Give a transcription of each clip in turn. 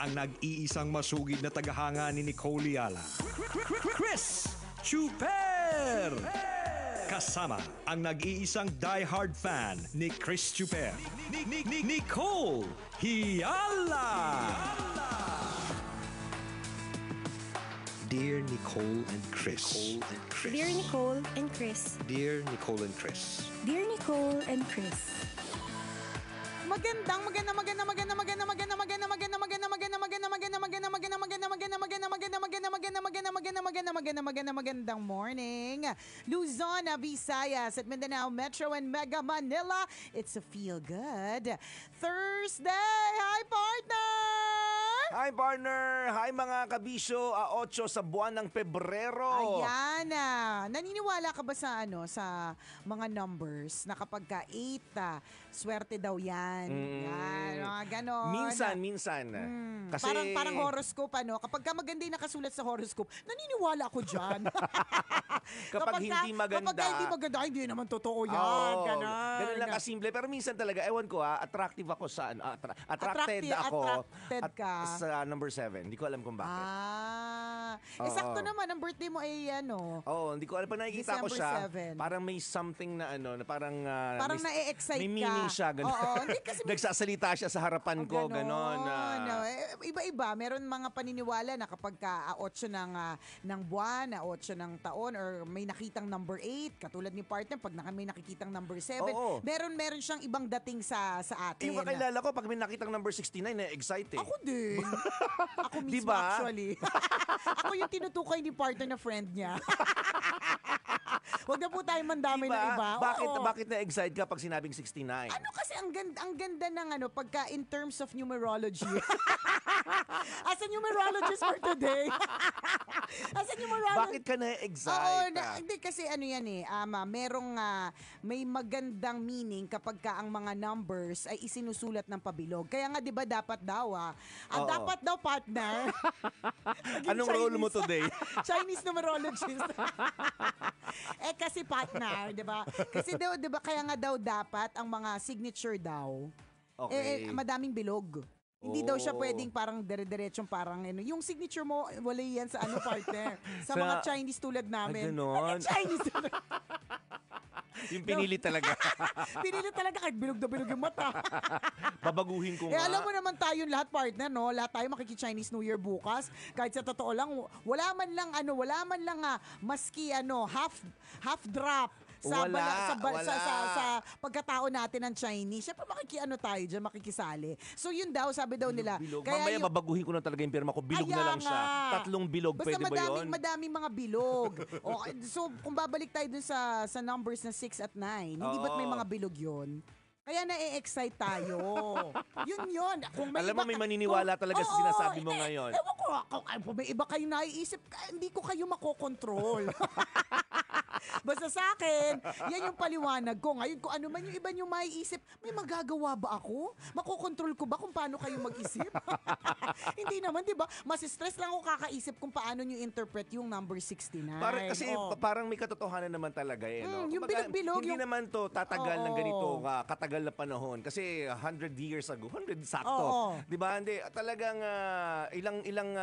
ang nag-iisang masugid na tagahanga ni Nicole Yala, Chris Chuper! Kasama ang nag-iisang die-hard fan ni Chris Chuper, Nicole Hiala! Dear Nicole and Chris. Dear Nicole and Chris. Dear Nicole and Chris. Dear Nicole and Chris. Magandang morning, Luzon, Visayas at Mindanao Metro and Mega Manila. It's a feel good Thursday. Hi, partner! Hi, partner! Hi, mga kabisyo! 8 sa buwan ng Pebrero. Ayan. Naniniwala ka ba sa sa mga numbers na kapag ka 8, swerte daw yan? Yan, mga ganon. Minsan. Kasi parang horoscope, Kapag ka maganda yung nakasulat sa horoscope, naniniwala ako dyan. kapag hindi maganda. Kapag hindi maganda, hindi naman totoo yan. Ganun lang kasimple. Pero minsan talaga, ewan ko attractive ako sa attracted ako sa number 7. Hindi ko alam kung bakit. Sakto naman, ang birthday mo ay hindi ko alam. Pag nakikita ko siya, 7. parang may something na na parang na-e-excite may ka. meaning siya. Ganun. Oo, hindi kasi nagsasalita siya sa harapan ko. Ganon. Iba-iba. Meron mga paniniwala na kapag ka 8 ng buwan, 8 ng taon, or may nakitang number 8, katulad ni partner, pag may nakikitang number 7, meron siyang ibang dating sa atin. Yung kakilala ko, pag may nakitang number 69, na-excite eh. Ako din. Ako mismo diba? actually. Ako yung tinutukoy ni partner na friend niya. Huwag na po tayo mandamay ng iba. Bakit na-excite ka pag sinabing 69? Kasi ang ganda ng pagka in terms of numerology. As a numerologist for today. As a numerologist. Bakit ka na-excite? Hindi kasi yan merong may magandang meaning kapag ka ang mga numbers ay isinusulat ng pabilog. Kaya nga 'di ba dapat daw dapat daw partner. Anong role mo today? Chinese numerologist. Kasi partner, 'di ba? Kasi daw 'di ba kaya nga daw dapat ang mga signature daw madaming bilog. Hindi daw siya pwedeng parang dire-diretsong parang yung signature mo wala yan sa partner. Sa mga Chinese tulad namin. Chinese tulad. Yung pinili talaga. Pinili talaga kahit bilog na bilog yung mata. Babaguhin ko nga. Alam mo naman tayong lahat partner, no? Lahat tayo makiki-Chinese New Year bukas. Kahit sa totoo lang, wala man lang maski half drop sa pagkatao natin ng Chinese. Siyempre tayo dyan, makikisali. So yun daw, sabi daw nila. Bilog. Mamaya babaguhin ko na talaga yung pirma ko. Bilog na lang siya. 3 bilog. Basta pwede ba yun? madaming mga bilog. So kung babalik tayo dun sa numbers na 6 at 9, hindi ba't may mga bilog yun? Kaya na-excite tayo. Yun. Alam mo, may maniniwala talaga sa sinasabi mo ngayon. Ewan ko, kung may iba kayo naiisip, hindi ko kayo makokontrol. Basta sa akin, yan yung paliwanag ko. Ngayon, kung ano man yung iba nyo maiisip, may magagawa ba ako? Makokontrol ko ba kung paano kayo mag-isip? Hindi naman, di ba? Mas stress lang ako kakaisip kung paano nyo interpret yung number 69. Parang may katotohanan naman talaga no? Yung bilog-bilog. Hindi naman to tatagal ng ganito katagal na panahon. Kasi 100 years ago, 100 sakto. Di ba? Hindi, talagang ilang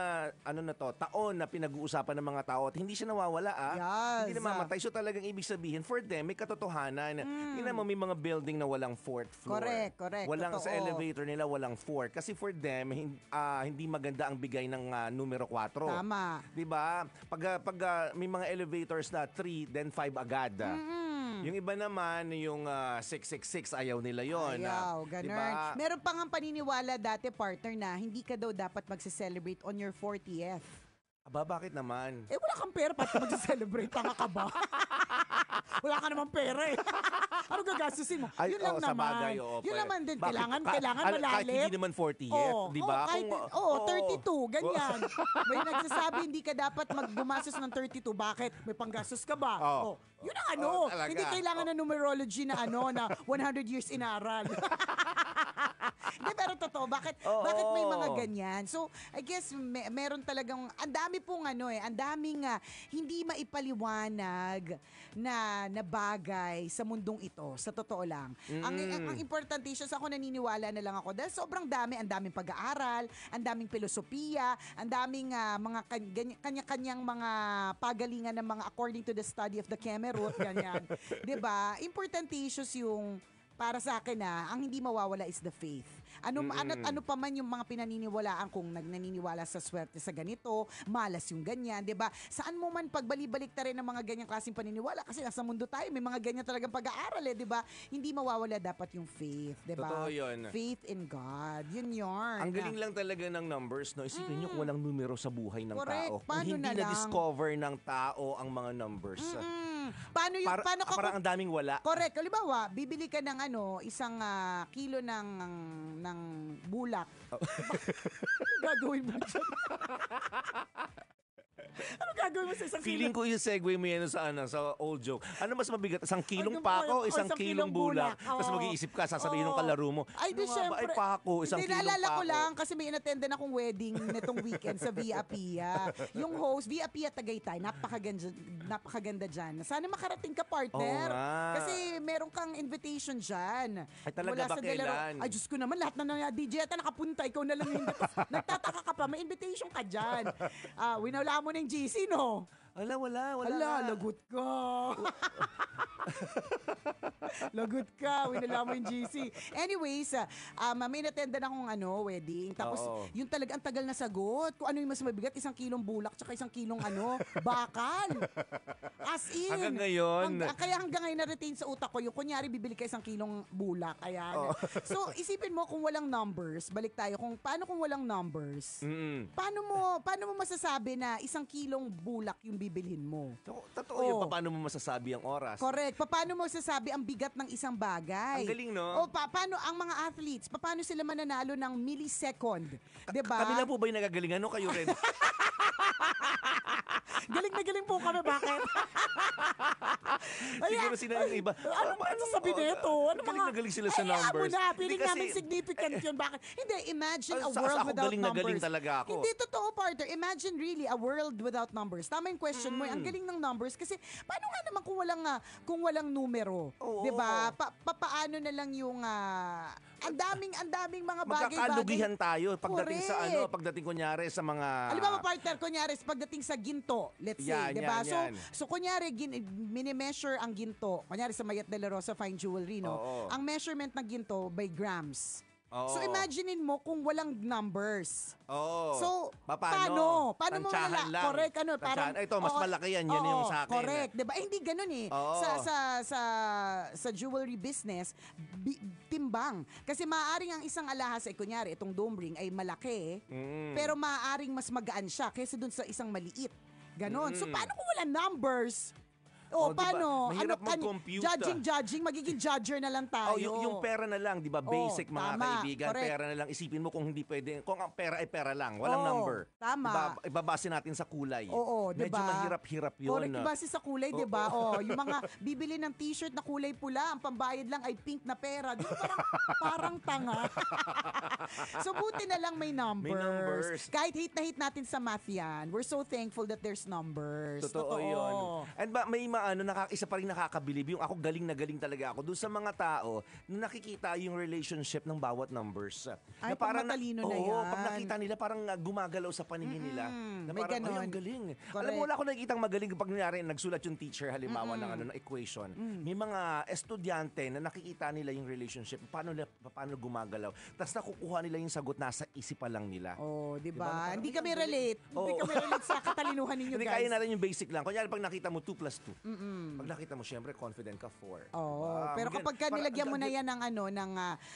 taon na pinag-uusapan ng mga tao at hindi siya nawawala. Yes. Hindi na mamatay. So talagang ibig sabihin, for them, may katotohanan. Tingnan mo, may mga building na walang 4th floor. Correct. Walang Totoo. sa elevator nila, walang 4. Kasi for them, hindi maganda ang bigay ng numero 4. Tama. Diba? Pag may mga elevators na 3, then 5 agad. Yung iba naman, yung 666, ayaw nila yon. Ayaw, ganun. Diba? Meron pa nga paniniwala dati, partner, na hindi ka daw dapat magse-celebrate on your 40th. Aba, bakit naman? Wala kang pera, ba't ka magse-celebrate? Tanga ka ba? Wala ka naman pera Ano gagastusin mo? Yun lang naman. Sabagay, yun naman din. Bakit? Kailangan malalit. Kahit hindi naman 40 yet, di ba? 32, ganyan. May nagsasabi hindi ka dapat maggumastos ng 32. Bakit? May panggastos ka ba? Yun ang talaga. Hindi kailangan ng numerology na na 100 years inaral. Hindi, pero totoo, bakit may mga ganyan? So, I guess meron talagang ang dami pong ang daming hindi maipaliwanag na bagay sa mundong ito, sa totoo lang. Ang importante siya, ako naniniwala na lang ako dahil sobrang dami, ang daming pag-aaral, ang daming filosofiya, ang daming mga kanya-kanyang mga pagalingan ng mga according to the study of the Kemerut, ganyan. 'Di ba? Importante issues yung para sa akin ang hindi mawawala is the faith. Ano pa man yung mga pinaniniwalaan, kung naniniwala sa swerte sa ganito, malas yung ganyan, 'di ba? Saan mo man pagbalik-balik ta rin ng mga ganyang klaseng paniniwala kasi nasa mundo tayo, may mga ganyan talagang pag-aaral 'di ba? Hindi mawawala dapat yung faith, 'di ba? Totoo yun. Faith in God. Yun. Ang galing lang talaga ng numbers, no? Isipin nyo kung walang numero sa buhay ng Correct. tao. Kung Paano hindi na lang? na-discover ng tao ang mga numbers. Paano Parang ang daming wala. Correct. Halimbawa, bibili ka ng isang kilo ng bulak. Ano gagawin mo dyan? Ano gagawin mo sa isang Feeling kilo? ko yung segue mo yan sa old joke. Ano mas mabigat? Isang kilong Ano, pako, o isang isang kilong kilong bulak. bulak. Tapos Oo. mag-iisip ka, sasabihin ng Oo. kalaro mo. Ay, di "Ano nga ba? syempre. Ay, pako, isang Hindi, kilong naalala ko pako." lang kasi may inattendan akong wedding netong weekend sa Via Pia. Yung host, Via Pia Tagaytay, napakaganda dyan. Sana makarating ka, partner. Oo nga. Kasi meron kang invitation dyan. Ay, talaga ba, Mula sa Delaro. kailan? Ay, Diyos ko naman, lahat na DJ ata nakapunta, ikaw na lang yung nagtataka ka pa, may invitation ka dyan. Winawala mo na yung GC, no? Wala Ala, nga. lagot ka. Lagot ka. Winala mo yung GC. Anyways, may natenda na akong wedding. Tapos, Oo. yung talaga, ang tagal na sagot. Kung ano yung mas mabigat, 1 kilong bulak, tsaka 1 kilong bakal. As in. Hanggang ngayon. Kaya hanggang ngayon na-retain sa utak ko, yung kunyari, bibili ka 1 kilong bulak. Ayan. So, isipin mo kung walang numbers, balik tayo, paano kung walang numbers? Paano mo masasabi na 1 kilong bulak yung bibilhin mo? Totoo yun. Paano mo masasabi ang oras? Correct. Paano mo sasabi ang bigat ng isang bagay? Ang galing, no? O paano ang mga athletes, paano sila mananalo ng millisecond? 'Di ba? Kami lang po ba yung nagagaling? Ano kayo rin? Galing na galing po kami. Bakit? Siguro sila yung iba. Ano sabi nito? Ano galing na galing sila sa numbers. Mo na, feeling Hindi kasi- namin significant yun. Bakit? Hindi, imagine a Sa- world ako without galing na numbers. galing talaga ako. Hindi, totoo, partner. Imagine really a world without numbers. Tama yung question mo. Ang galing ng numbers. Kasi paano nga naman kung walang numero? Oo. 'Di ba? Paano na lang yung ang daming mga bagay-bagay. Magkakalugihan tayo pagdating sa Correct. pagdating kunyari sa mga... Halimbawa, partner, kunyari, pagdating sa ginto, let's say, Yan, di ba? yan. So, kunyari, mini-measure ang ginto. Kunyari, sa Mayat de la Rosa Fine Jewelry, no? Oo. Ang measurement ng ginto by grams. Oo. So, imaginein mo kung walang numbers. Oo. So, paano? Paano mo Tansyahan lang. Correct, parang... Tansyahan. Ito, mas oo, malaki yan. Yan oo, yung sa akin. Correct, di ba? Hindi ganun eh. Oo. Sa jewelry business, timbang. Kasi maaaring ang isang alahas ay, kunyari, itong dome ring ay malaki, pero maaaring mas magaan siya kaysa dun sa isang maliit. Ganon. So, paano kung wala numbers? Oh, diba? Paano? Mahirap mag-compute. Judging, magiging judger na lang tayo. yung pera na lang, di ba? Basic, mga tama, kaibigan. correct. Pera na lang. Isipin mo kung hindi pwede. Kung ang pera ay pera lang. Walang Oo, number. tama. Diba? Ibabase natin sa kulay. Oo, di ba? Medyo mahirap-hirap yun. Correct, base sa kulay, di ba? Yung mga bibili ng t-shirt na kulay pula, ang pambayad lang ay pink na pera. Di ba parang tanga? So, buti na lang may numbers. May numbers. Kahit hate natin sa math yan, we're so thankful that there's numbers. Totoo yun. And may isa pa rin nakakabilib. Yung ako galing na galing talaga ako. Doon sa mga tao na nakikita yung relationship ng bawat numbers. Ay, pag matalino na yan. Pag nakita nila, parang gumagalaw sa paningin nila. Na may parang, ganon. ay, ang galing. Correct. Alam mo, wala ako nakikitang magaling pag nangyari, nagsulat yung teacher, halimbawa ng equation. May mga estudyante na nakikita nila yung relationship, paano gumagalaw. Tapos nakukuha nila yung sagot, nasa isipan lang nila. Oh, di Diba? ba? Parang, Hindi ay, kami ang galing. relate. Hindi Oo. kami relate sa katalinuhan ninyo, Hindi guys. kaya natin yung basic lang. Kunyari, pag nakita mo 2 plus 2. Pag nakita mo, syempre, confident ka 4. Oo, pero kapag nilagyan mo na yan ng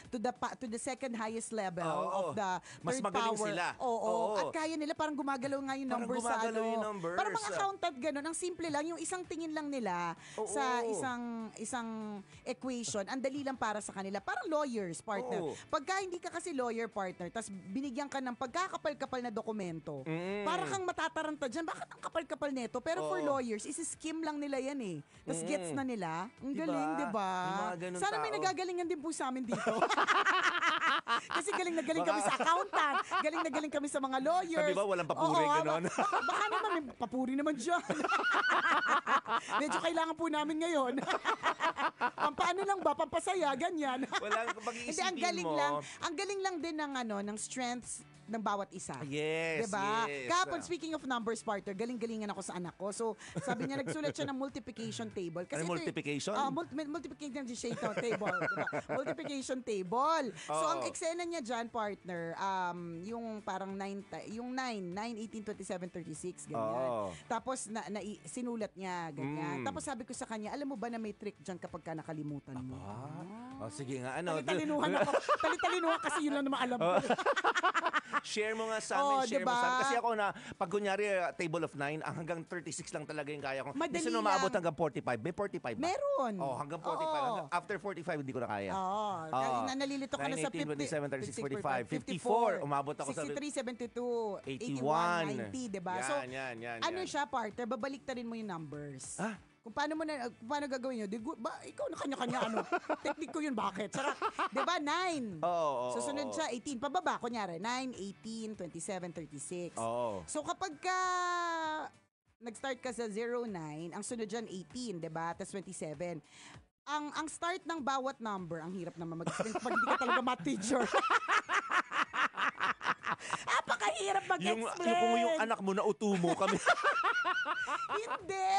to the second highest level of the Mas third magaling power. sila. Oo. At kaya nila parang gumagalaw nga yung Parang numbers gumagalaw yung numbers. Parang mga accountant ganun, ang simple lang, yung isang tingin lang nila sa isang equation, ang dali lang para sa kanila. Parang lawyers, partner. Oo. Pagka hindi ka kasi lawyer, partner, tas binigyan ka ng pagkakapal-kapal na dokumento, para kang matataranta dyan. Bakit ang kapal-kapal nito? Pero for lawyers, isi-skim lang nila yan eh. Tapos gets na nila. Ang Diba? galing, di ba? Yung mga ganun Sana may tao. nagagalingan din po sa amin dito. Kasi galing na galing kami sa accountant. Galing na galing kami sa mga lawyers. Sabi ba, walang papuri, ganon? Baka naman, may papuri naman dyan. Medyo kailangan po namin ngayon. Pampaano lang ba? Pampasaya, ganyan. Walang Hindi, pag-iisipin ang galing mo. lang. Ang galing lang din ng strengths ng bawat isa. Yes, diba? yes. Kahapon, speaking of numbers, partner, galing-galingan ako sa anak ko. So, sabi niya, nagsulat siya ng multiplication table. Ano, multiplication? Multiplication table. Diba? Multiplication table. So, ang eksena niya dyan, partner, yung parang 9, 18, 27, 36, ganyan. Tapos, sinulat niya, ganyan. Tapos, sabi ko sa kanya, alam mo ba na may trick dyan kapag ka nakalimutan mo? Sige nga, ano. Talitalinuhan ako. Talitalinuhan kasi yun lang naman alam ko. Share mo nga sa amin, share diba? mo sa amin. Kasi ako pag kunyari, table of 9, hanggang 36 lang talaga yung kaya ko. Madali Minsan umaabot hanggang 45. May 45 ba? Meron. Hanggang 45. Oo. After 45, hindi ko na kaya. Nalilito ka na sa 19, 27, 36, 45. 54. Umabot ako sa 63, 72, 81, 90, diba? Yan, So, yan. siya, partner, babalik ta rin mo yung numbers. Ah? Kung paano gagawin nyo, ikaw na kanya-kanya, technique ko yun, bakit? Sarap, diba, 9. Oo. Susunod siya, 18, pababa, kunyari, 9, 18, 27, 36. Oo. So, kapag nag-start ka sa 09, ang sunod dyan, 18, diba? Tapos 27. Ang start ng bawat number, ang hirap naman mag-explain pag hindi ka talaga math teacher. Napakahirap mag-explain. Kung yung anak mo na utumo kami. Hindi!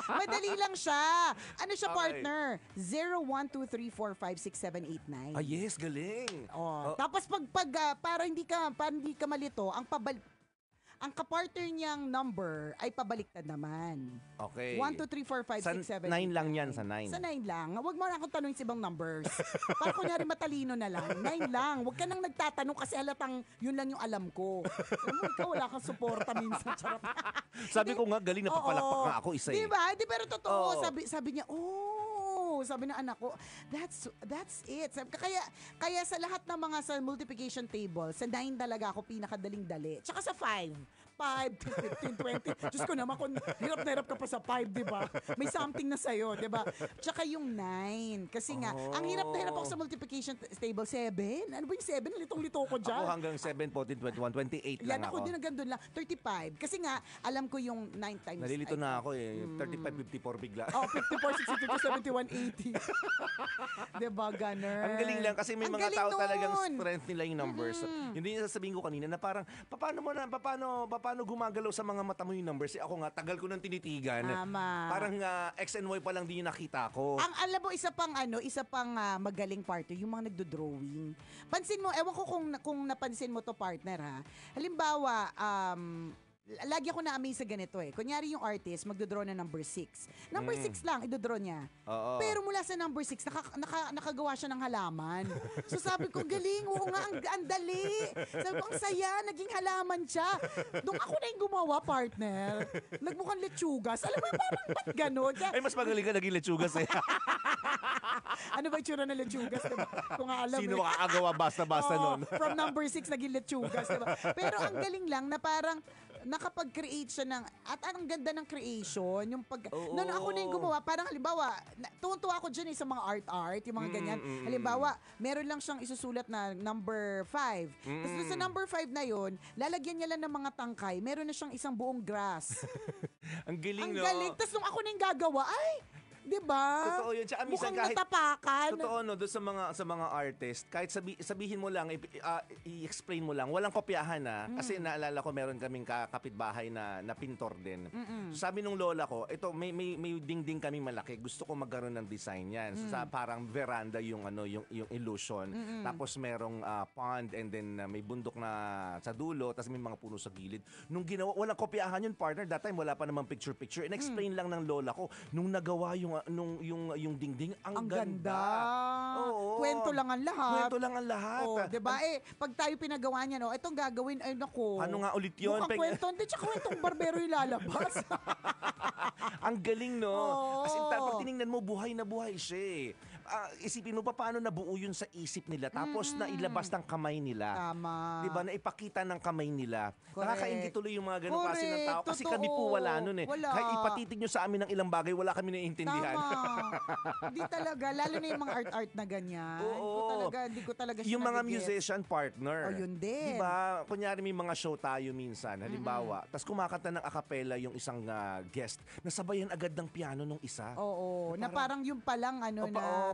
Madali lang siya. Ano siya, Okay. partner? 0, 1, 2, 3, 4, 5, 6, 7, 8, 9. Yes, galing. Tapos para hindi ka malito, ang kapartner niyang number ay pabaliktad naman. Okay. 1, 2, 3, 4, 5, 6, 7, 9 lang yan, sa 9. Sa 9 lang. Huwag mo na akong tanongin sa ibang numbers. Para kunyari matalino na lang. 9 lang. Huwag ka nang nagtatanong kasi halatang yun lang yung alam ko. Alam mo, ikaw wala kang suporta minsan. Charot. Sabi ko nga, galing na papalakpak nga ako isa eh. Diba? Di, pero totoo. Oo. Sabi niya, sabi ng anak ko, that's it. Kaya sa lahat ng mga sa multiplication table, sa 9 talaga ako pinakadaling dali. Tsaka sa 5. 5, 15, 20. Diyos ko naman, kung hirap na hirap ka pa sa 5, di ba? May something na sa'yo, di ba? Tsaka yung 9. Kasi nga, ang hirap na hirap ako sa multiplication table. 7? Ano ba yung 7? Litong-lito ko dyan. Ako hanggang 7, 14, 21, 28 Yan, lang ako din hanggang doon lang. 35. Kasi nga, alam ko yung 9 times. Nalilito na ako eh. 35, 54 bigla. 54, 62, 71, 80. Diba, Gunner? Ang galing lang kasi may Ang mga galing tao talagang nun. strength nila yung numbers. Hindi yung sasabihin ko kanina na parang, paano gumagalaw sa mga mata mo yung numbers? Ako nga, tagal ko nang tinitigan. Tama. Parang X and Y pa lang din yung nakita ko. Ang alam mo, isa pang magaling partner, yung mga nagdo-drawing. Pansin mo, ewan ko kung napansin mo to, partner, ha. Halimbawa, lagi ako na-amaze sa ganito eh. Kunyari yung artist, magdodraw na number 6. Number 6 lang, idodraw niya. Oo. Pero mula sa number 6, nakagawa siya ng halaman. So sabi ko, galing, oo nga, ang dali. Sabi ko, ang saya, naging halaman siya. Doon ako na yung gumawa, partner. Nagmukhang lechugas. Alam mo, parang ba't ganon? Ay, mas magaling ka naging lechugas eh. Ano ba yung tsura ng lechugas, diba? Kung nga alam Sino eh. makakagawa basta-basta nun? From number 6, naging lechugas, diba? Pero ang galing lang na parang nakapag-create siya ng, at ang ganda ng creation, yung noon ako na yung gumawa, parang halimbawa, tuwan-tuwa ako dyan sa mga art, yung mga ganyan. Halimbawa, meron lang siyang isusulat na number 5. Tapos doon sa number 5 na yon, lalagyan niya lang ng mga tangkay, meron na siyang isang buong grass. Ang galing, Ang no? galing. Tapos nung ako na yung gagawa, ay, di ba? Totoo yun. Tsaka minsan Mukhang kahit- natapakan. Totoo, no? Doon sa mga artist, kahit sabihin mo lang, i-explain mo lang, walang kopyahan na. Kasi naalala ko, meron kaming kapitbahay na pintor din. So, sabi nung lola ko, ito, may dingding kami malaki. Gusto ko magkaroon ng design yan. So, sa parang veranda yung illusion. Tapos merong pond and then may bundok na sa dulo. Tapos may mga puno sa gilid. Nung ginawa, walang kopyahan yun, partner. That time, wala pa namang picture-picture. In-explain lang ng lola ko. Nung nagawa yung dingding, ang ganda. Oo. Kwento lang ang lahat. Kwento lang ang lahat. Oh, 'di ba? Pag tayo pinagawa niya, no, itong gagawin ay nako. Ano nga ulit yun? Mukhang kwento, hindi tsaka kwentong barbero yung lalabas. Ang galing, no? Oo. As in, pag tinignan mo, buhay na buhay siya eh. isipin mo pa paano nabuo yun sa isip nila tapos na ilabas ng kamay nila. Tama. 'Di ba? Na ipakita ng kamay nila. Correct. Nakakaingit tuloy yung mga ganung klase ng Correct. tao kasi Totoo. kami po wala nun eh. Wala. Kahit ipatitig nyo sa amin ng ilang bagay, wala kami naiintindihan. Tama. Hindi talaga. Lalo na yung mga art-art na ganyan. Oo. Hindi ko talaga siya Yung mga nagigets. musician partner. Oh, yun din. 'Di ba? Kunyari may mga show tayo minsan, halimbawa, tas kumakanta ng acapella yung isang guest, nasabayan agad ng piano nung isa. Oo. Na parang yung palang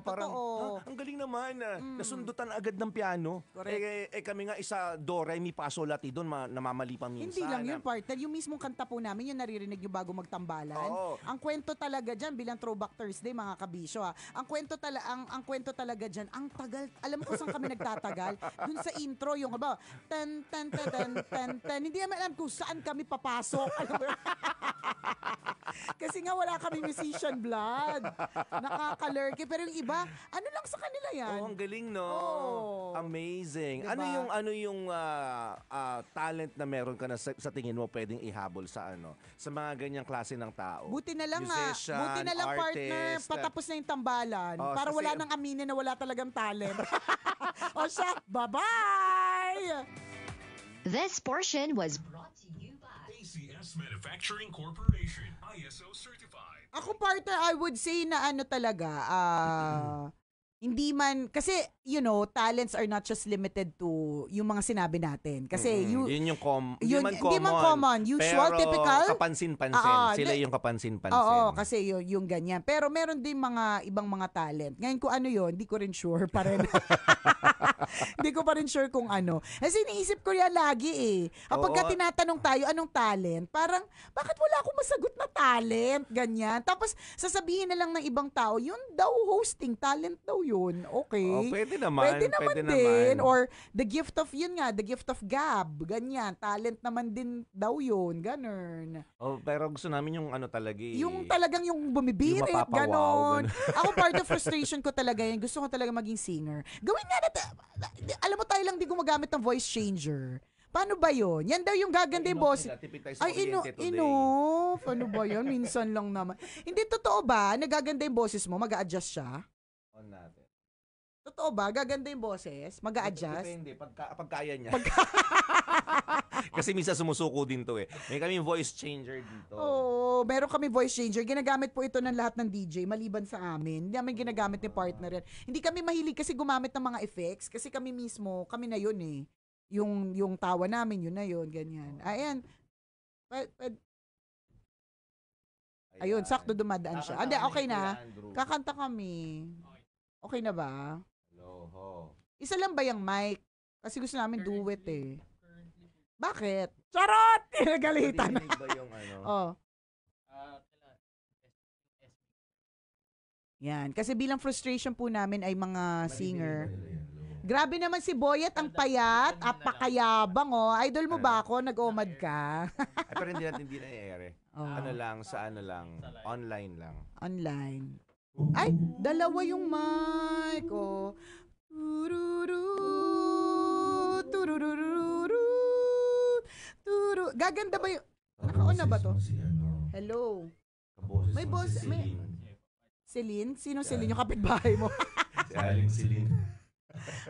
Parang, totoo. ang galing naman. Nasundutan agad ng piano. Correct. Kami nga isa, do, re, mi, fa, sol, la, ti, doon, namamali pa minsan. Hindi lang yun, partner. Yung mismong kanta po namin, yung naririnig nyo bago magtambalan. Oo. Ang kwento talaga dyan, bilang Throwback Thursday, mga kabisyo, ang kwento talaga dyan, ang tagal, alam mo kung saan kami nagtatagal? Dun sa intro, yung ba, tan, tan, tan, tan, tan, tan, hindi naman alam kung saan kami papasok. Alam mo yun? Kasi nga wala kami musician blood. Nakakalurky. Pero yung iba, ano lang sa kanila yan? Oh, ang galing, no? Oo. Amazing. Diba? Ano yung talent na meron ka na sa tingin mo pwedeng ihabol sa sa mga ganyang klase ng tao? Buti na lang Musician, buti na lang partner, artist. patapos na yung tambalan. Oh, para kasi- wala nang aminin na wala talagang talent. O siya, bye-bye! This portion was brought to you by ACS Manufacturing Corporation, ISO certified. Ako partner, I would say na talaga, hindi man, kasi, talents are not just limited to yung mga sinabi natin. Kasi, yun yung hindi man common. Usual, pero typical. kapansin-pansin. Sila yung kapansin-pansin. Oo, kasi yung ganyan. Pero meron din mga ibang mga talent. Ngayon kung ano yun, hindi ko rin sure pa rin. Hindi ko pa rin sure kung ano. Kasi iniisip ko yan lagi eh. Kapag ka tinatanong tayo, anong talent? Parang, bakit wala akong masagot na talent? Ganyan. Tapos, sasabihin na lang ng ibang tao, yun daw hosting, talent daw yun. Okay. Oh, pwede naman. Pwede naman din. Or the gift of, the gift of gab. Ganyan. Talent naman din daw yun. Ganun. Oh, pero gusto namin yung talaga eh. Yung talagang yung bumibirit, Yung mapapawaw, ganon. ganon. Ako part of frustration ko talaga yan. Gusto ko talaga maging singer. Gawin nga natin. Alam mo tayo lang di gumagamit ng voice changer. Paano ba yun? Yan daw yung gaganda yung boss. Ay, enough. Ano ba yan? Minsan lang naman. Hindi, totoo ba? Nagaganda yung boses mo? Mag-a-adjust siya? On natin. Totoo ba? Gaganda yung boses? Mag-a-adjust? Depende. Pag kaya niya. Kasi minsan sumusuko din to eh. May kami voice changer dito. Oo, meron kami voice changer. Ginagamit po ito ng lahat ng DJ maliban sa amin. Hindi namin ginagamit ni partner yan. Hindi kami mahilig kasi gumamit ng mga effects kasi kami mismo, kami na yun eh. Yung tawa namin, yun na yun, ganyan. Ayan. Ayun, sakto dumadaan siya. Hindi, okay na. Kakanta kami. Okay na ba? Hello. Isa lang ba yung mic? Kasi gusto namin duet eh. Bakit? Charot! Nagalitan. Narinig ba yung Oh. Yan. Kasi bilang frustration po namin ay mga singer. Grabe naman si Boyet, ang payat, apakayabang oh. Idol mo ba ako? Nag-omad ka? Ay, pero hindi na i-air. Oh. Online lang. Online. Ay, dalawa yung mic. Oh. Tururu, turururu, turu. Gaganda ba yung... Naka-on na ba to? Hello. May boss, may... Celine? Sino Celine? Yung kapitbahay mo? Si Aling Celine.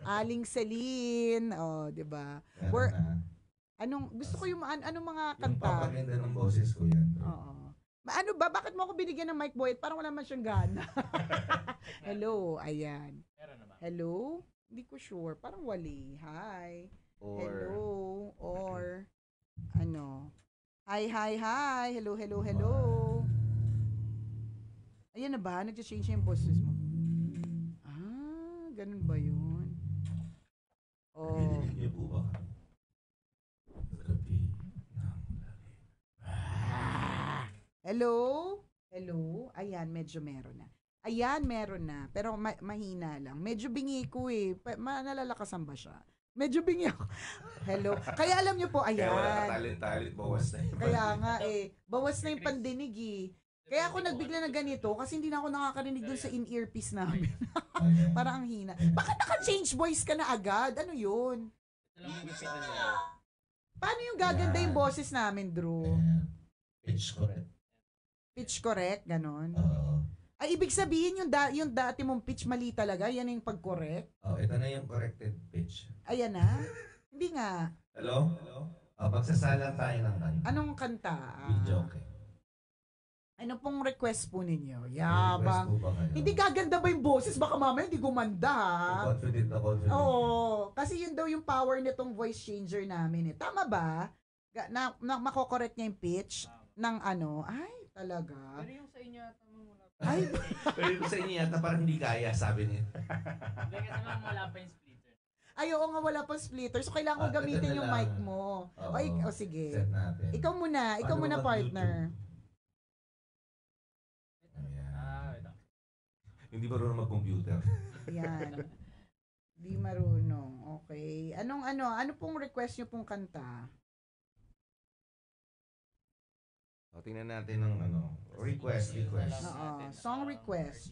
Aling Celine. Oh, 'di ba? Gusto ko yung anong mga Yung kanta? papaganda ng boses ko yan. Oo. Ano ba? Bakit mo ako binigyan ng mic, Boyet? Parang wala man siyang gana. Hello, ayan. Hello? Hindi ko sure. Parang wali. Hi. Hello. Or ano? Hi. Hello. Ayan na ba? Nag-change yung boses mo. Ganun ba yun? Oh. Narinig niyo po ba kami? Gabi ng Hello? Ayan, medyo meron na. Ayan, meron na. Pero mahina lang. Medyo bingi ko eh. Nalalakasan ba siya? Medyo bingi ako. Hello? Kaya alam niyo po, ayan. Kaya wala talent, bawas na yun. Kaya nga eh. Bawas na yung pandinig eh. Kaya ako nagbigla na ganito kasi hindi na ako nakakarinig dun sa in-earpiece namin. Parang ang hina. Bakit naka-change voice ka na agad? Ano yun? Paano yung gaganda yung boses namin, Drew? Pitch correct. Pitch correct, ganon. Oo. Ay, ibig sabihin yung dati mong pitch mali talaga, yan yung pag-correct? Oh, ito na yung corrected pitch. Ayan na? Hindi nga. Hello? Pagsasalang tayo ng kanta. Anong kanta? Video, okay. Ano pong request po ninyo? Request Yabang. po ba kayo? Hindi gaganda ba yung boses? Baka mamaya hindi gumanda, ha? Confident na confident. Oo. Kasi yun daw yung power nitong voice changer namin eh. Tama ba? Makokorek niya yung pitch ng ano? Ay, talaga. Pero yung sa inyo ata wala pa. Ay, Pero yung sa inyo yata parang hindi kaya, sabi niya. Hindi kasi ma'am wala pa yung splitter. ay, oo nga, wala pang splitter. So, kailangan ko Ah, gamitin ito na yung lang. mic mo. Oo. O, sige. Set natin. Ikaw muna Paano ba partner. Ayan. Wait lang. Hindi marunong mag-computer. Yan. Di marunong. Okay. Ano pong request nyo pong kanta? O, tingnan natin ng request. Oo. Song request.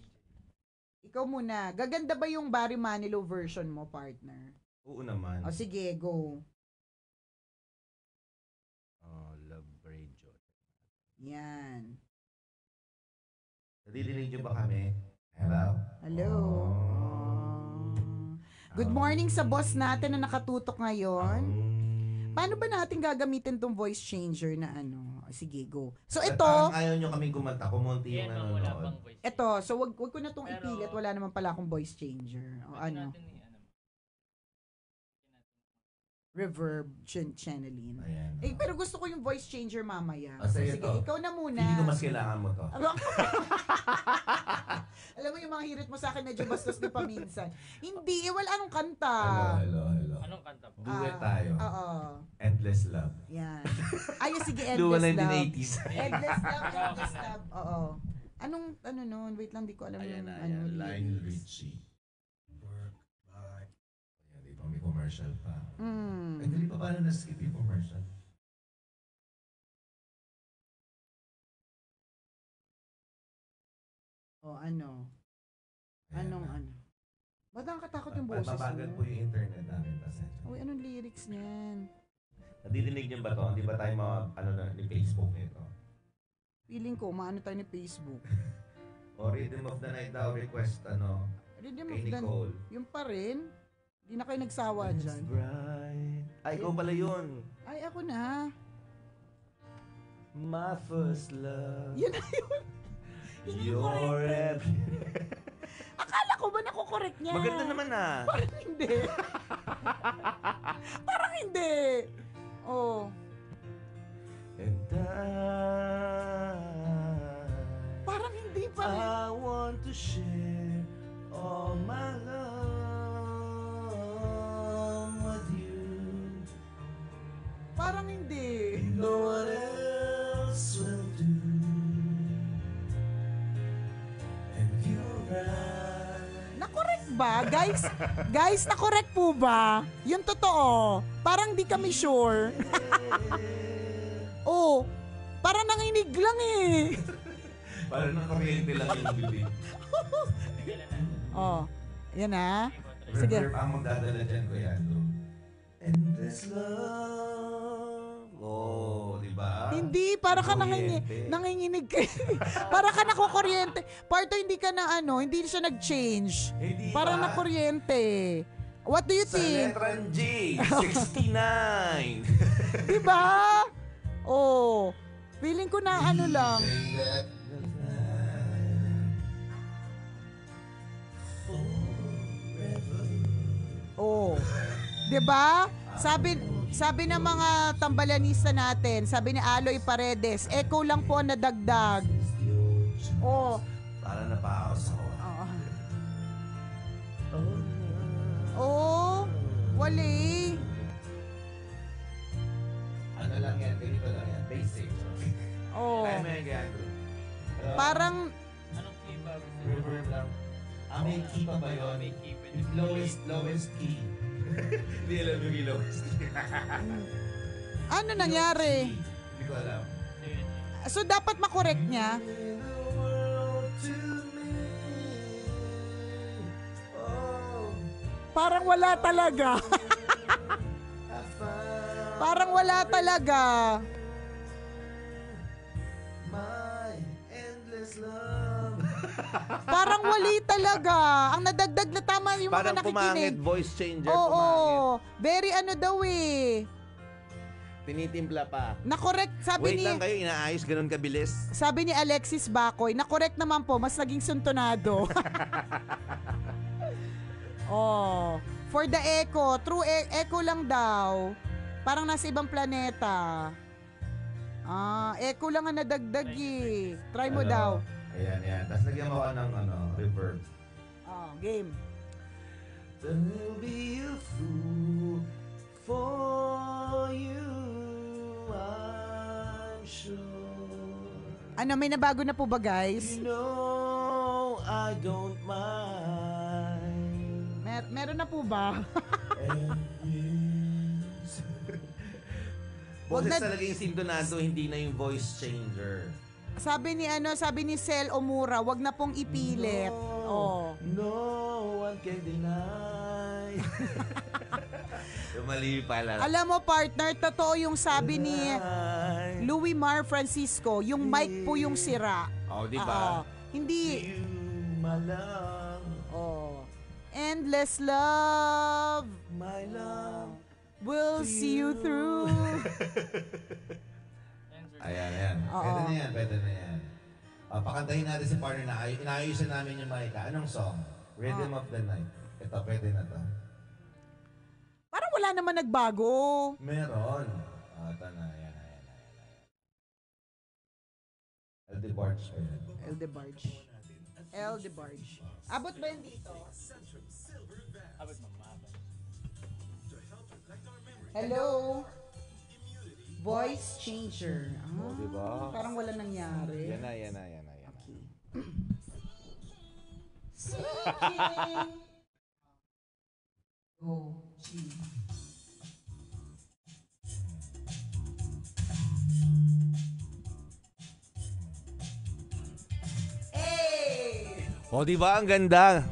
Ikaw muna. Gaganda ba yung Barry Manilow version mo, partner? Oo naman. O, sige, go. Oh, Love Radio. Yan. Nadidinig niyo ba kami? Hello? Hello. Oh. Good morning sa boss natin na nakatutok ngayon. Paano ba natin gagamitin tong voice changer na ano? Sige, go. So, ito, Parang ayaw nyo kaming kumanta. Kumunti Yan yung ma'am, wala nanonood. pang voice. ito. So, wag ko na tong Pero- ipilit. Wala naman pala akong voice changer. O, Pwede ano? natin Reverb, channeling. Ayan. Pero gusto ko yung voice changer mamaya. Sige Sige, to. ikaw na muna. Hindi ko mas kailangan mo to. Alam mo yung mga hirit mo sa akin medyo bastos na paminsan. Hindi, wala anong kanta. Hello. Anong kanta po? Duet tayo. Oo. Endless Love. Yan. Ay, sige, Luwa Endless Love. 1980s. Endless Love. Oo. Anong, nun? Wait lang, di ko alam Ayan yung na, ano. Lionel lyrics. Richie. Work, bye. Ayan, di ba may commercial pa. Mm. Ay, hindi pa paano na-skip yung commercial? O, ano? Ayan Anong na. ano? Ba't nakakatakot yung boses Mabagal po mo? yung internet namin. Pasensya. Uy, anong lyrics niyan? Nadidinig niyo ba to? Hindi ba tayo ni Facebook nito? Feeling ko, maano tayo ni Facebook. O Rhythm of the Night daw request Rhythm kay of the... Nicole. Yung pa rin. Hindi na kayo nagsawa It's dyan. bright. Ay, ikaw pala yun. Ay, ako na. My first love. Yun na yun. Your every... Akala ko ba nakokorek niya? Maganda naman ah. Parang hindi. Parang hindi. Oh. And Parang hindi pa rin. I want to share all my love with you. Parang hindi. No one else will do. And you're right. Nakorek ba? Guys, nakorek po ba? Yung totoo. Parang di kami sure. Oh, parang nanginig lang eh. Parang nakakuryente lang yung bibig. Oh, yan na. Sige. Reverb ang magdadala dyan, Kuya Andrew. Endless love. Oh, di ba? Hindi, para ka Kuryente. nanginginig ka. Para ka nakukuryente. Parto hindi ka na ano, hindi siya nag-change. Hindi Parang ba? nakuryente. What do you Sa think? letrang J, 69. Diba? Oh, feeling ko na ano lang. Oh. 'Di ba? Sabi ng mga tambalanista natin, sabi ni Aloy Paredes, echo lang po ang nadagdag. Oh. Para napaos ako. Oh. Wali. Ano lang yan, ganito lang yan, basic. Oh. Kaya mo yan, Kuya Andrew. Parang Anong key ba? Reverb lang. May key pa ba yun? May key. Yung lowest key. Hindi alam yung lowest key. ano nangyari? Hindi ko alam. So dapat makorek niya. Parang wala talaga. Parang wala talaga. My endless love. Parang wali talaga. Ang nadagdag na tama yung Parang mga nakikinig. pumangit, voice changer, Oo. pumangit. Very ano daw eh. Tinitimpla pa. Na-correct, sabi Wait ni... lang kayo, inaayos ganun kabilis. Sabi ni Alexis Bacoy, na-correct naman po, mas naging suntonado. Oh, for the echo, true echo lang daw. Parang nasa ibang planeta. Echo lang ang nadagdag eh. Try mo daw. Ayan. Tapos lagyan mo ako ng reverb. Game. Then we'll be a fool for you, I'm sure. Ano, may nabago na po ba guys? You know I don't mind. Meron na po ba? And yes. Boses na- talaga yung sintonado, hindi na yung voice changer. Sabi ni Sel Omura, wag na pong ipilit. No one can deny. Mali pala. Alam mo partner, totoo yung sabi ni Louis Mar Francisco, yung mic po yung sira. Di ba? Hindi. You, my love, Endless love my love. will see you through. Ayan. Pwede na yan. Pakantahin natin si partner na inaayusin namin yung mic. Anong song? Rhythm of the Night. Ito, pwede na to. Parang wala naman nagbago. Meron. Ito na. Ayan. El DeBarge pa yan. El DeBarge. Abot ba yun dito? Hello? Voice changer. Diba? Parang wala nangyari. Yan na. Seeking. G. Di ba? Ang ganda.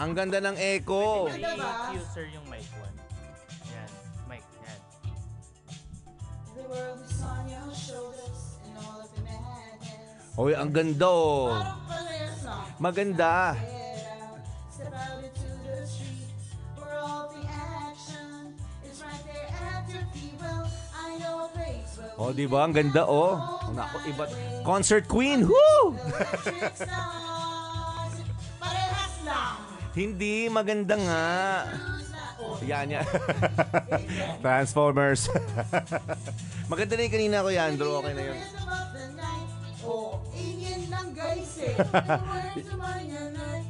Ang ganda ng echo. I-EQ sir yung mic 1. Yan. Mic. Yan. The world is on your shoulders and all of the madness. Ang ganda Parang parehas lang. Maganda. Step out into the street where all the action is right there at your feet. Well, I know a place where Di ba? Ang ganda Naku, iba. Concert queen. Woo! electric stars. Parehas lang. Hindi, maganda nga. Yan. Transformers. Maganda na yung kanina ko yan, Andrew. Okay na yun. Ingin lang guys eh. Words of my night.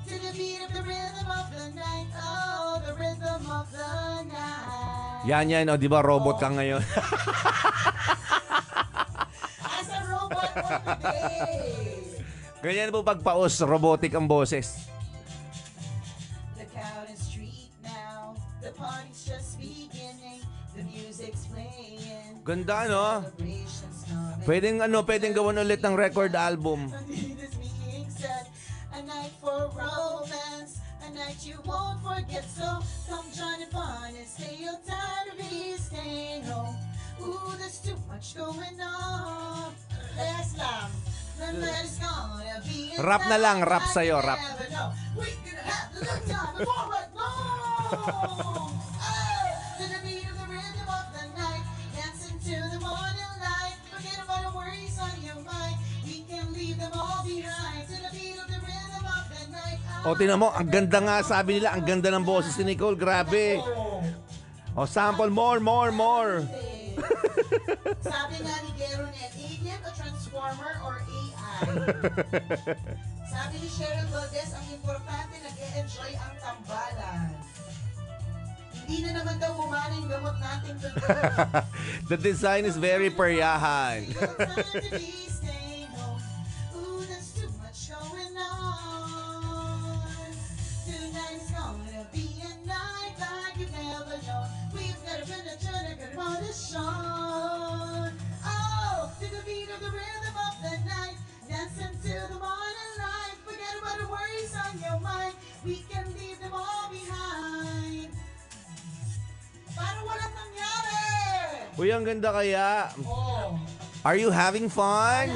To the beat of the rhythm of the night. Oh, the rhythm of the night. Yan. Di ba robot ka ngayon? As a robot for the day. Ganyan po pagpaos, robotic ang boses. The crowded street now. The party's just beginning. The music's playing. Ganda, no? Celebrations coming. Pwedeng gawin ulit ng record album. This being said, a night for romance, a night you won't forget. So come join the fun and stay your time to be staying home. Ooh, there's too much going on. Last love, the night is gonna be a Rap na lang, night rap like sa'yo, you rap. never know. We gonna have the good time before it long. To the beat of the rhythm of the night, dancing to the morning light. Forget about the worries on your mind. We can leave them all behind. To the beat of the rhythm of the night. Tinan mo, ang ganda nga, sabi nila, ang ganda ng boses ni Nicole. Grabe. Sample more. Sabi nga ni Gero Net, alien o transformer or AI? Sabi ni Cheryl Valdez, ang importante nag-e-enjoy ang tambalan. Hindi na naman daw humana yung gamot nating today. The design is very peryahan. Ooh, there's too much going on. Tonight's gonna be a night like you've never known. We've got a minute to get on the shine. Oh, to the beat of the rhythm of the night, dancing till the morning light. Forget about the worries on your mind. We can leave them all behind. Parang walang nangyari. Uy, ang ganda kaya. Oh. Are you having fun?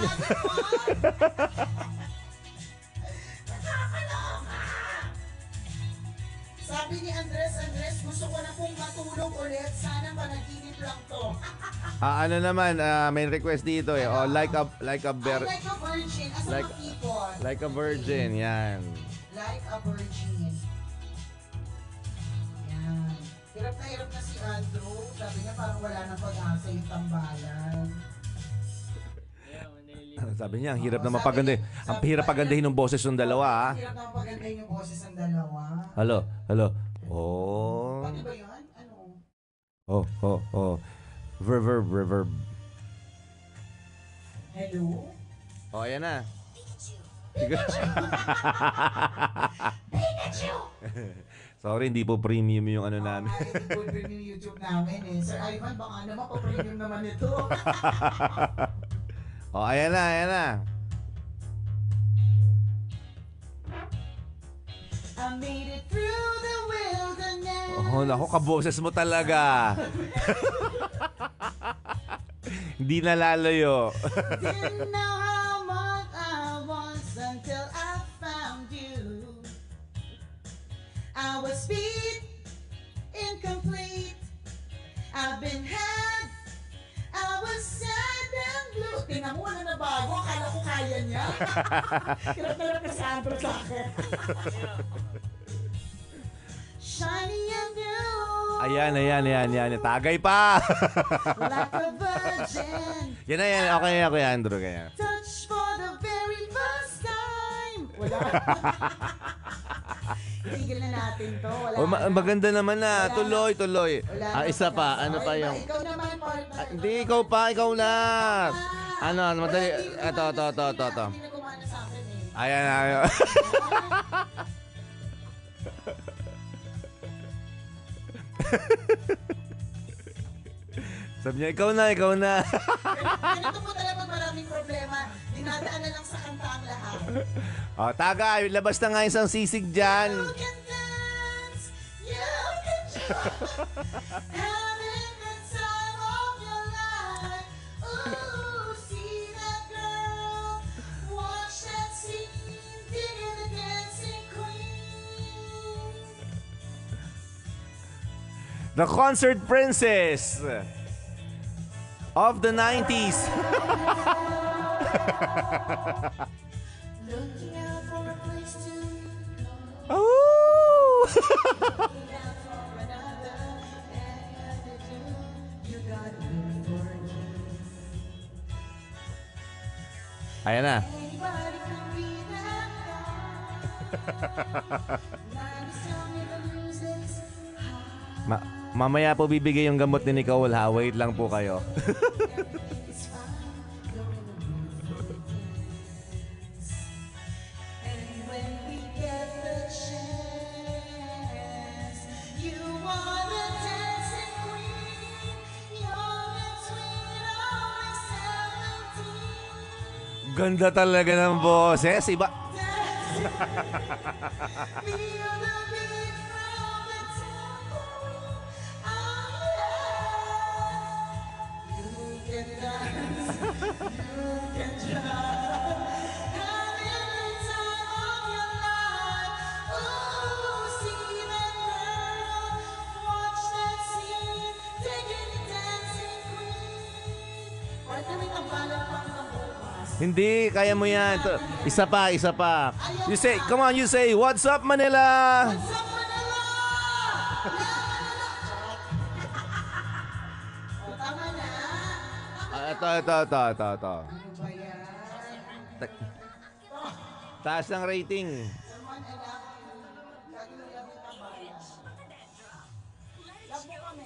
Sabi ni Andres, gusto ko na pong matulog ulit. Sana panaginip lang to. Ano naman, may request dito eh. Oh, like a I like a virgin. As like- mga people. like a virgin, yan. Like a virgin. Yan. Hirap na si Andrew. Sabi niya parang wala nang pag-asa yung tambalan. Sabi niya, ang hirap na mapaganda. Ang hirap pagandahin ng boses ng dalawa, ha? Hirap na mapagandahin yung boses ng dalawa. Hello. Oh. Ano ba yun? Ano? Oh. Reverb. Hello? Oh, ayan na. Sorry, hindi po premium yung ano namin. Hindi po premium yung YouTube namin eh. Sir Ivan, baka naman pa-premium naman ito. Oh, ayan na. I made it through the wilderness. Oh, naku, kaboses mo talaga. Hindi nalalayo. Didn't know how much I was until I found you. I was beat, incomplete. I've been had. I was sad and blue. Tingnan mo na nabago. Akala ko kaya niya. Hirap na sa Andrew sa akin. Shiny and new. Ayan. Tagay pa. Like a virgin. Yan. Okay na, Kuya Andrew. Kaya. Touch for the very first time. Wala. Itigil na natin to. Wala Oh, na. maganda naman na. Wala na. Tuloy. Wala na. Isa pa. Ano pa yung... Ikaw naman, partner. Hindi, ikaw na. Ano, madali. Ito. Hindi na gumana sa akin eh. Ayan. Sabi niya, ikaw na. Ganito po talaga pag maraming problema. Dinadaan na lang sa kanta ang lahat. Oh, tagay, labas na nga isang sisig dyan. You can dance, you can jump, having the time of your life. Ooh, see that girl, watch that scene, digging the dancing queen. The concert princess of the 90s. Looking out for a place to go. Oh! Looking out for another, and to do, you got me working. Ayan na. Anybody can be that guy. Now you tell me the music's high. Mamaya po bibigay yung gamot ni Nicole, ha? Wait lang po kayo. It's fine, you're in the mood for dance. And when we get the chance, you are the dancing queen, young and sweet, only 17. Ganda talaga ng boses. Iba. Feel the beat from the tempo. Oh yeah. You can dance, you can jump, having the time of your life. Ooh, see that girl, watch that scene, taking the dancing queen. Pwede may tambalan pang ng bukas. Hindi, kaya mo yan. Isa pa. You say, come on, you say, what's up, Manila? What's up, Manila? O, tama na. Ito. Ano ba yan? Taas ng rating. Someone anak, lagi mo lang yung tambayan. Love mo kami.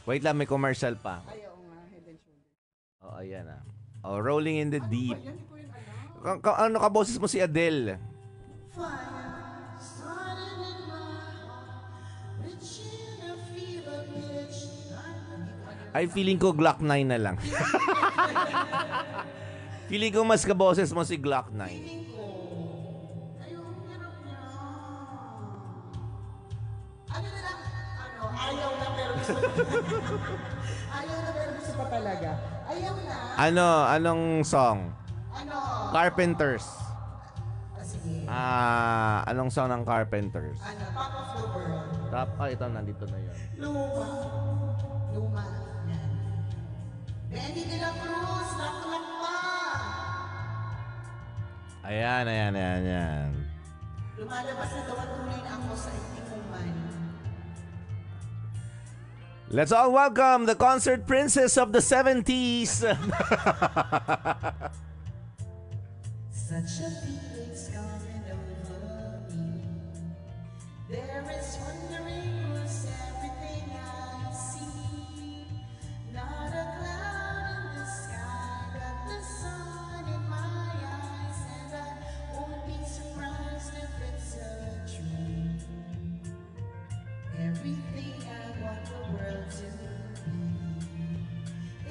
Wait lang, may commercial pa. Ayaw nga, head and shoulders. Oh, ayan na. Oh, Rolling in the Deep. Yan, hindi ko yun alam. Ano ka boses mo si Adele? Fire started in my heart, reaching a fever pitch. Ay, feeling ko Glock 9 na lang. Feeling ko mas kaboses mo si Glock 9. Feeling ko, ayun, hirap niya. Ano na lang, ayaw na pero gusto. Ayaw na pero gusto pa pa talaga. Ayaw na. Anong song? Ano? Carpenters. Sige. Anong song ng Carpenters? Ano? Top of the world. Ito, nandito na yun. Luma. Yan. Benny de la Cruz, laklak pa. Ayan. Lumalabas na daw ang tunay na ako sa itinguman. Let's all welcome the concert princess of the 70s. Such a feeling's coming over me. There is wondering what's everything I see. Not a cloud in the sky, but the sun in my eyes. And I won't be surprised if it's a dream. Everything I want the world to be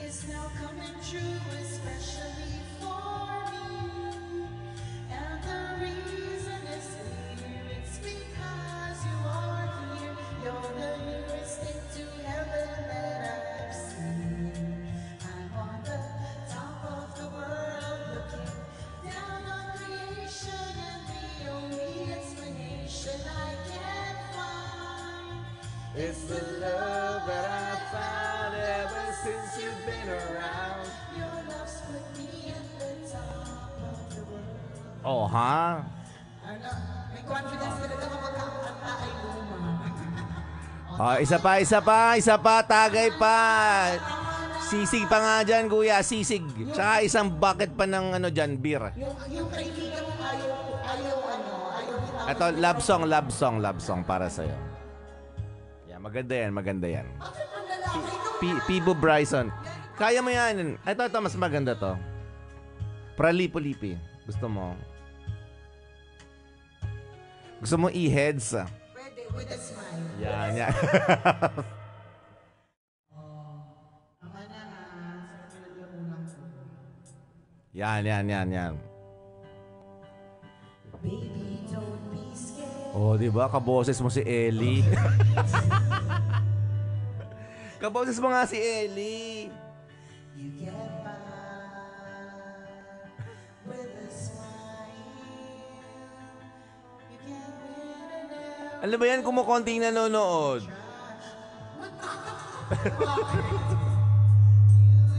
is now coming true, especially for me. And the reason is clear, it's because you are here. You're the nearest thing to heaven that I've seen. I'm on the top of the world, looking down on creation, and the only explanation I can find is the love that I found ever since you've been around. Your love's put me at the top of the world. Oh, ha? Ano? May confidence talaga kapag kakanta ay luma. Isa pa, tagay pa. Sisig pa nga dyan, kuya, sisig. Tsaka isang bucket pa ng dyan, beer. Yung kaibigan mo ayaw bitawan. Ito, love song para sa'yo. Yeah, maganda yan. Bakit ang lalaki? Pibo Bryson. Kaya mo yan. Ito, mas maganda to. Pralipo-lipi. Gusto mo? Gusto mo i-heads? Pwede, with a smile. Yan. Tama na ha. Sa pinaglamunan ko. Yan. Baby, don't be scared. Oh, di ba? Kaboses mo si Ellie. Kaboses mo nga si Ellie. You get by with a smile. You can't win an Alam mo yan, kumukonting nanonood. You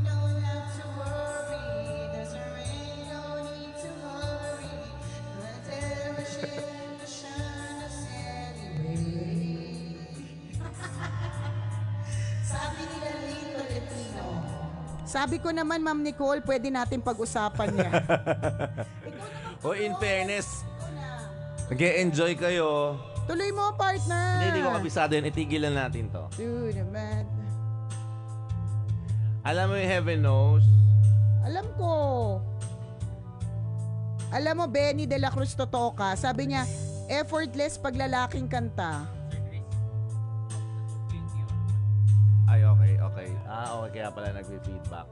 don't have to worry. There's a rain, no need to hurry. Let every shine to shine us anyway. Sabi nila Lito Latino. Sabi ko naman, Ma'am Nicole, pwede natin pag-usapan yan. Oh, in fairness, nag-e-enjoy kayo. Tuloy mo, partner. Hindi ko kabisado yun. Itigilan natin to. Dude, man. Alam mo yung Heaven Knows? Alam ko. Alam mo, Benny de la Cruz, totoo ka. Sabi niya, effortless pag lalaking kanta. Ay, okay. Okay, kaya pala nag-feedback.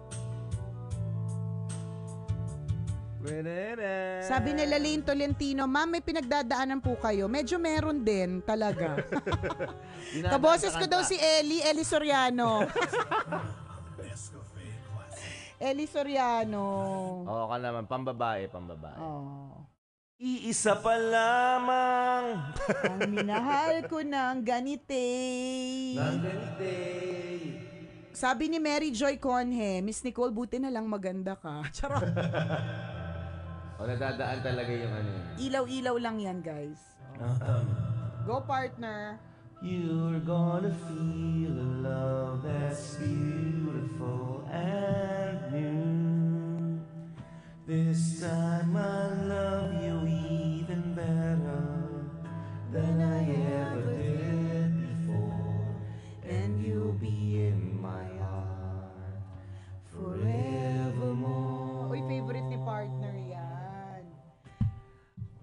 Sabi nila Lane Tolentino, ma'am, may pinagdadaanan po kayo. Medyo meron din, talaga. Kaboses ko daw si Ellie Soriano. Ellie Soriano. Oo ka naman, pambabae. Oh. Iisa pa lamang. Ang minahal ko ng ganite. Sabi ni Mary Joy Conhe, Miss Nicole, buti na lang maganda ka. Charot. O, nadadaan talaga yung Ilaw-ilaw lang yan, guys. Go, partner. You're gonna feel a love that's beautiful and new. This time I love you even better than I ever did before. And you'll be in my heart forevermore. Uy, favorite ni partner yan.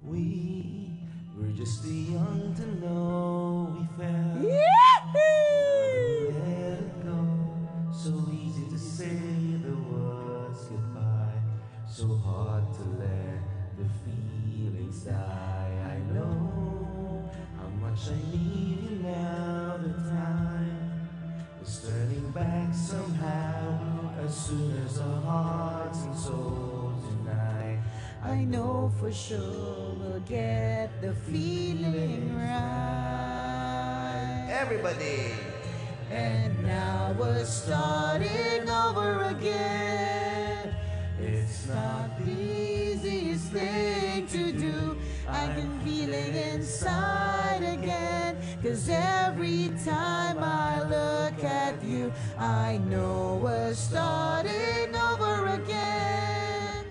We were just too young to know we fell. Yee! know for sure we'll get the feeling right. Everybody! And now we're starting over again. It's not the easiest thing to do. I can feel it inside again. 'Cause every time I look at you, I know we're starting over again.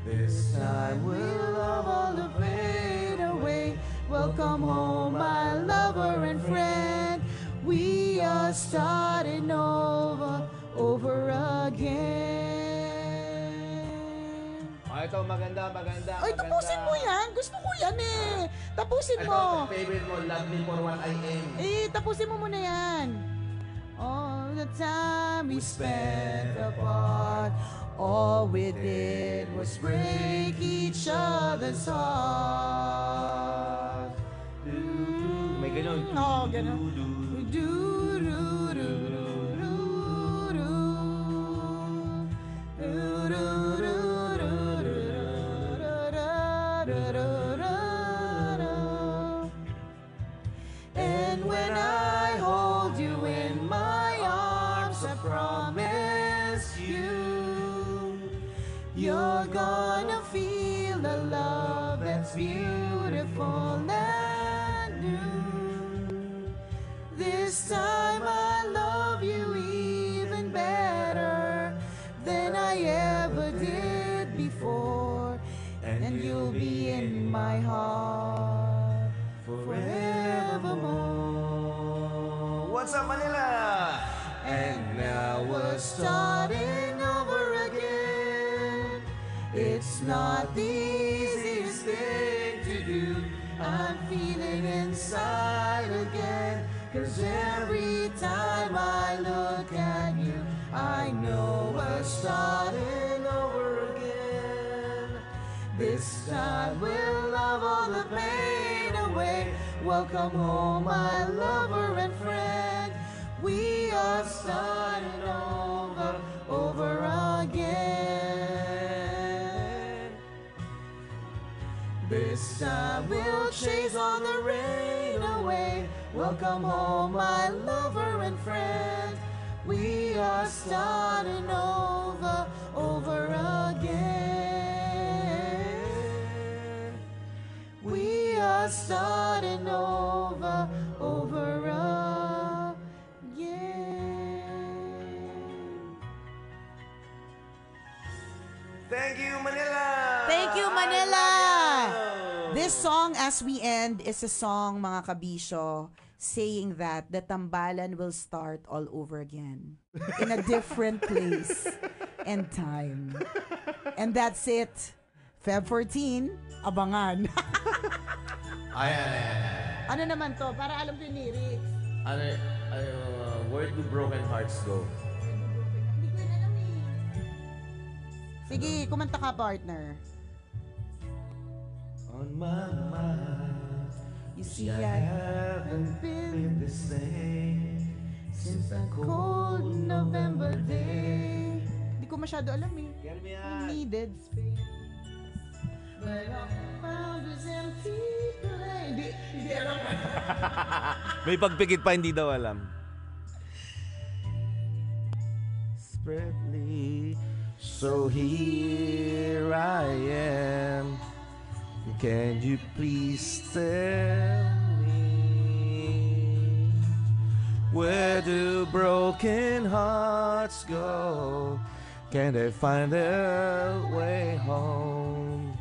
This time we'll love all the pain away. Welcome home, my lover and friend. We are starting over again. Ito, maganda. Ay, tapusin mo yan. Gusto ko yan eh. Tapusin mo. favorite mo, Love Me For What I Am. Tapusin mo muna yan. All the time we spent apart, all we did was break each other's heart. May ganun. Oo, ganun. And when I hold you in my arms, I promise you, you're gonna feel a love that's beautiful and new. This time I love you even better than I ever did before, and you'll be in my heart forevermore. What's up, Manila? And now we're starting over again. It's not the easiest thing to do. I'm feeling inside again. 'Cause every time I look at you, I know we're starting over again. This time we'll love all the pain away. Welcome home, my lover and friend. We are starting over again. This time we'll chase all the rain away. Welcome home, my lover and friend. We are starting over again. We are starting over again. Thank you, Manila! Thank you, Manila! Wow! This song, as we end, is a song, mga kabisyo, saying that the tambalan will start all over again in a different place and time. And that's it. Feb 14, abangan. Ayan. Ano naman to? Para alam ko yung lyrics. Where do broken hearts go? Hindi ko yun alam eh. Sige, kumanta ka, partner. On my mind, You see, I haven't been the same since a cold November day. Hindi ko masyado alam eh. Get me We out. needed space, but all I found was empty place. Hindi alam. May pagpikit pa, hindi daw alam. Spreadly, so here I am. Can you please tell me, where do broken hearts go? Can they find their way home?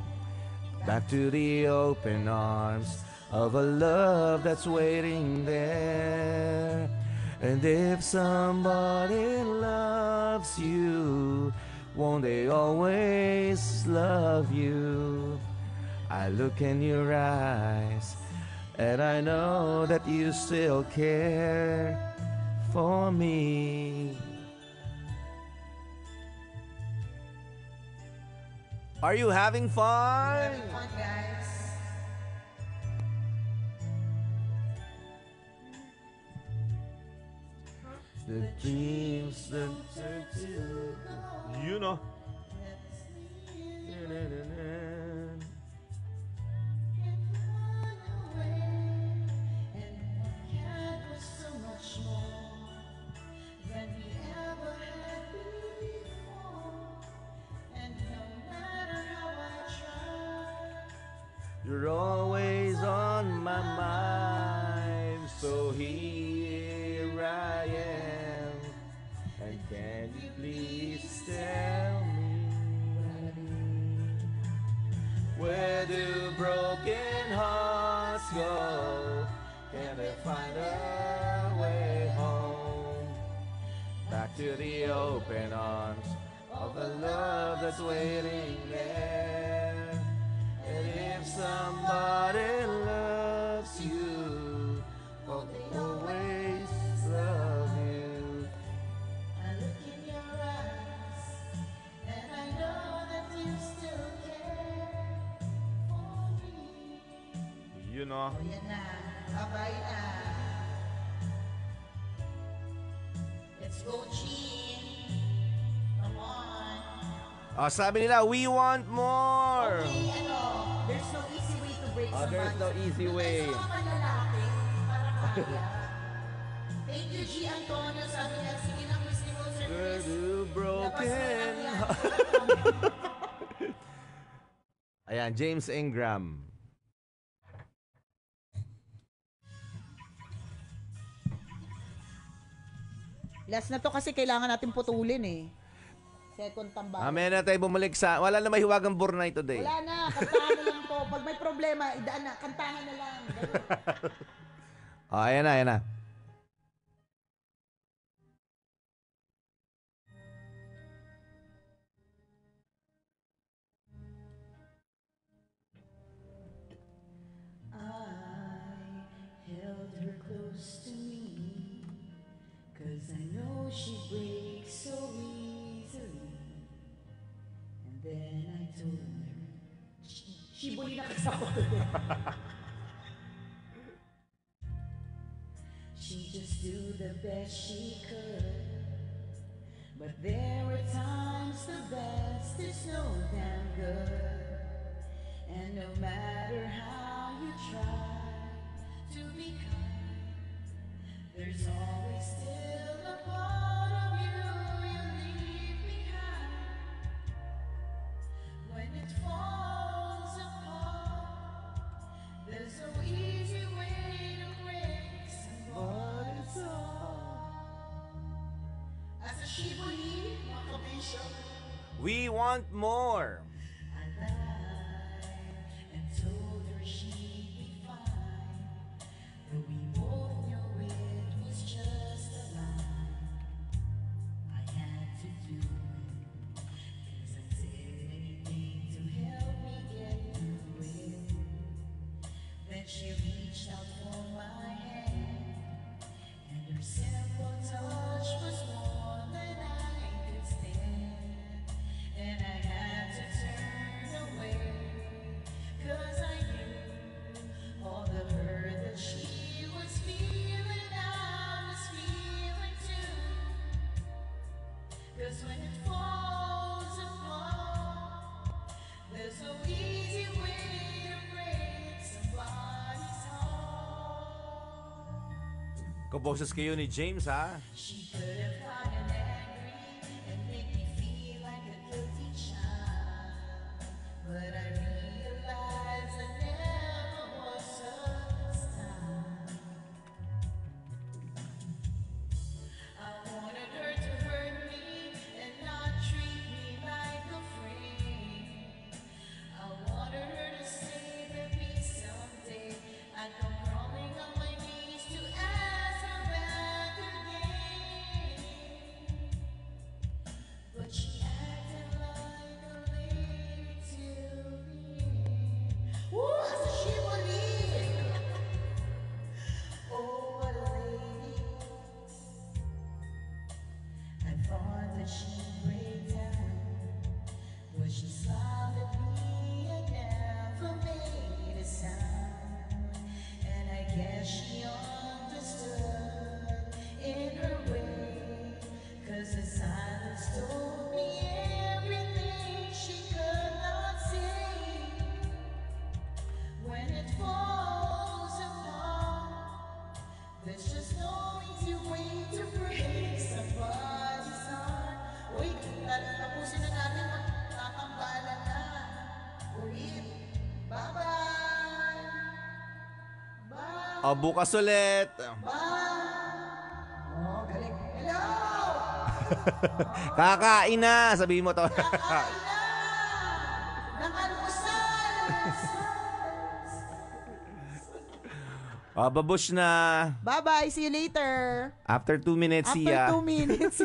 Back to the open arms of a love that's waiting there. And if somebody loves you, won't they always love you? I look in your eyes, and I know that you still care for me. Are you having fun? The dreams that you know. You're always on my mind, so here I am. And can you please tell me, where do broken hearts go? Can they find a way home? Back to the open arms of the love that's waiting there. And if somebody loves you, will they always love you? I look in your eyes, and I know that you still care for me. You know. O yan na, abay na. Let's go, Chin. Come on. Sabi nila, we want more. Okay, there's no easy way to break somebody. There's no easy way. Sa mga lalaki, para kaya. Thank you, G. Antonio. Sabi niya, sige na, Chris Nichols and Where Chris. do broken Ayan, James Ingram. Last na to kasi kailangan natin putulin eh. Second tambay. Amen na tayo bumalik sa... Wala na mahiwagang Burnay today. Wala na, kantahan na lang to. Pag may problema, idaan na, kantahan na lang. Ayan na, ayan na. I held her close to me, 'cause I know she breaks so easily. And then I told her, Shibuli na kasi ako. she just do the best she could. But there were times the best is no damn good. And no matter how you try to be kind, there's always still a part of you you leave behind. When it falls apart, there's no easy way to break somebody's heart. As a shibuli, mga kabisyo, We want more. I lied and told her she'd be fine, but we both knew it was just a lie. I had to do it, 'cause I did anything to help me get through it. Then she reached out for my hand, and her simple touch was more than I could stand. And I had to turn away, 'cause I knew all the hurt that she was feeling, I was feeling too. 'Cause when it falls apart, there's no easy way to break somebody's heart. Kaboses kayo ni James, ha? She could have gotten angry and make me feel like a guilty child, but I realized I never was her style. I wanted her to hurt me and not treat me like a friend. I wanted her to say that me someday I'd come crawling on my knees to ask her back again. But she acted like a lady till the end. Woo, as a she believed. Oh, what a lady. I thought that she'd break down, but she smiled at me and never made a sound. And I guess she understood in her way, 'cause the silence told me everything she could not say. When it falls apart, there's just no easy way to break somebody's heart. bukas ulit. Kakain na, sabihin mo to. Babush na. Bye-bye. See you later. After 2 minutes, After siya. 2 minutes.